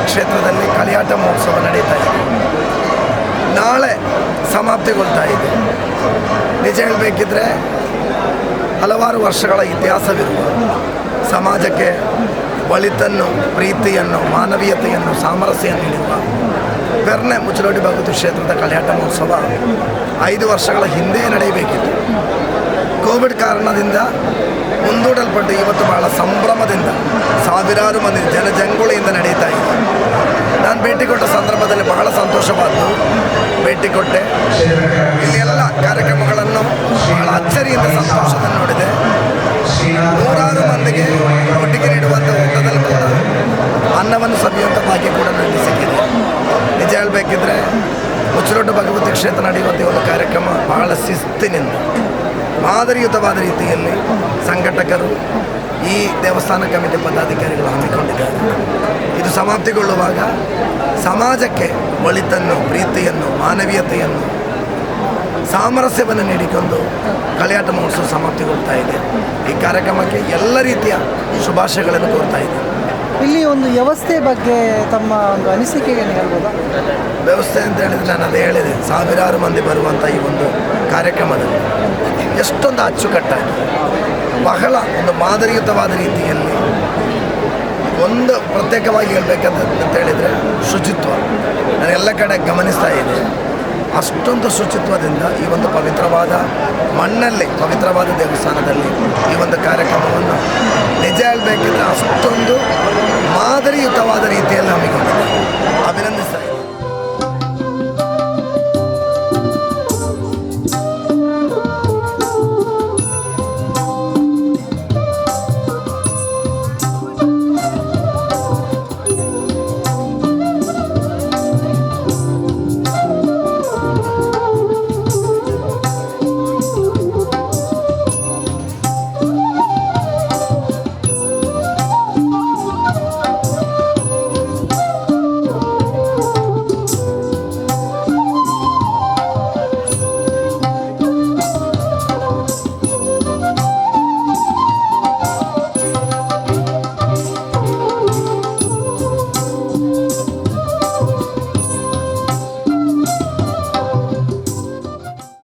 ಕ್ಷೇತ್ರದಲ್ಲಿ ಕಳಿಯಾಟ ಮಹೋತ್ಸವ ನಡೀತಾ ಇದೆ. ನಾಳೆ ಸಮಾಪ್ತಿಗೊಳ್ತಾ ಇದೆ. ನಿಜ ಹೇಳಬೇಕಿದ್ರೆ ಹಲವಾರು ವರ್ಷಗಳ ಇತಿಹಾಸವಿರುವ ಸಮಾಜಕ್ಕೆ ಒಳಿತನ್ನು, ಪ್ರೀತಿಯನ್ನು, ಮಾನವೀಯತೆಯನ್ನು, ಸಾಮರಸ್ಯವನ್ನು ನೀಡಿರುವ ಬೆರ್ನೆ ಮುಚ್ಚಲೋಡಿ ಭಗವತಿ ಕ್ಷೇತ್ರದ ಕಳಿಯಾಟ ಮಹೋತ್ಸವ 5 ವರ್ಷಗಳ ಹಿಂದೆ ನಡೆಯಬೇಕಿತ್ತು. ಕೋವಿಡ್ ಕಾರಣದಿಂದ ಮುಂದೂಡಲ್ಪಟ್ಟು ಇವತ್ತು ಬಹಳ ಸಂಭ್ರಮದಿಂದ ಸಾವಿರಾರು ಮಂದಿ ಜನಜಂಗುಳಿಯಿಂದ ನಡೀತಾ ಇದೆ. ನಾನು ಭೇಟಿ ಕೊಟ್ಟ ಸಂದರ್ಭದಲ್ಲಿ ಬಹಳ ಸಂತೋಷವಾದ್ದು. ಭೇಟಿ ಕೊಟ್ಟೆ, ಇಲ್ಲಿ ಎಲ್ಲ ಕಾರ್ಯಕ್ರಮಗಳನ್ನು ಬಹಳ ಅಚ್ಚರಿಯಿಂದ ಸಂತೋಷದಿಂದ ನೋಡಿದೆ. ನೂರಾರು ಮಂದಿಗೆ ಒಟ್ಟಿಗೆ ನೀಡುವಂಥ ಊಟದಲ್ಲಿ ಕೂಡ ಅನ್ನವನ್ನು ಸವಿಯುವಂಥ ಭಾಗ್ಯ ಕೂಡ ನನಗೆ ಸಿಕ್ಕಿದೆ. ನಿಜ ಹೇಳಬೇಕಿದ್ರೆ ಮುಚ್ಚಲೋಡು ಭಗವತಿ ಕ್ಷೇತ್ರ ನಡೆಯುವಂಥ ಒಂದು ಕಾರ್ಯಕ್ರಮ ಬಹಳ ಶಿಸ್ತಿನಿಂದ ಮಾದರಿಯುತವಾದ ರೀತಿಯಲ್ಲಿ ಸಂಘಟಕರು, ಈ ದೇವಸ್ಥಾನ ಕಮಿಟಿ ಪದಾಧಿಕಾರಿಗಳು ಹಮ್ಮಿಕೊಂಡಿದ್ದಾರೆ. ಇದು ಸಮಾಪ್ತಿಗೊಳ್ಳುವಾಗ ಸಮಾಜಕ್ಕೆ ಒಳಿತನ್ನು, ಪ್ರೀತಿಯನ್ನು, ಮಾನವೀಯತೆಯನ್ನು, ಸಾಮರಸ್ಯವನ್ನು ನೀಡಿಕೊಂಡು ಕಳಿಯಾಟ ಮಹೋತ್ಸವ ಸಮಾಪ್ತಿಗೊಳ್ತಾ ಇದೆ. ಈ ಕಾರ್ಯಕ್ರಮಕ್ಕೆ ಎಲ್ಲ ರೀತಿಯ ಶುಭಾಶಯಗಳನ್ನು ಕೋರ್ತಾ ಇದೆ. ಇಲ್ಲಿ ಒಂದು ವ್ಯವಸ್ಥೆ ಬಗ್ಗೆ ತಮ್ಮ ಒಂದು ಅನಿಸಿಕೆಯನ್ನು ಹೇಳ್ಬೋದಾ? ವ್ಯವಸ್ಥೆ ಅಂತ ಹೇಳಿದರೆ ನಾನು ಅದೇ ಹೇಳಿದೆ, ಸಾವಿರಾರು ಮಂದಿ ಬರುವಂಥ ಈ ಒಂದು ಕಾರ್ಯಕ್ರಮದಲ್ಲಿ ಎಷ್ಟೊಂದು ಅಚ್ಚುಕಟ್ಟಾಗಿ ಬಹಳ ಒಂದು ಮಾದರಿಯುತವಾದ ರೀತಿಯಲ್ಲಿ ಒಂದು ಪ್ರತ್ಯೇಕವಾಗಿ ಹೇಳಬೇಕಂತ ಹೇಳಿದರೆ ಶುಚಿತ್ವ ನಾನು ಎಲ್ಲ ಕಡೆ ಗಮನಿಸ್ತಾ ಇದೆ. ಅಷ್ಟೊಂದು ಶುಚಿತ್ವದಿಂದ ಈ ಒಂದು ಪವಿತ್ರವಾದ ಮಣ್ಣಲ್ಲಿ, ಪವಿತ್ರವಾದ ದೇವಸ್ಥಾನದಲ್ಲಿ ಈ ಒಂದು ಕಾರ್ಯಕ್ರಮವನ್ನು ನಿಜ ಹೇಳಬೇಕಿದ್ರೆ ಅಷ್ಟೊಂದು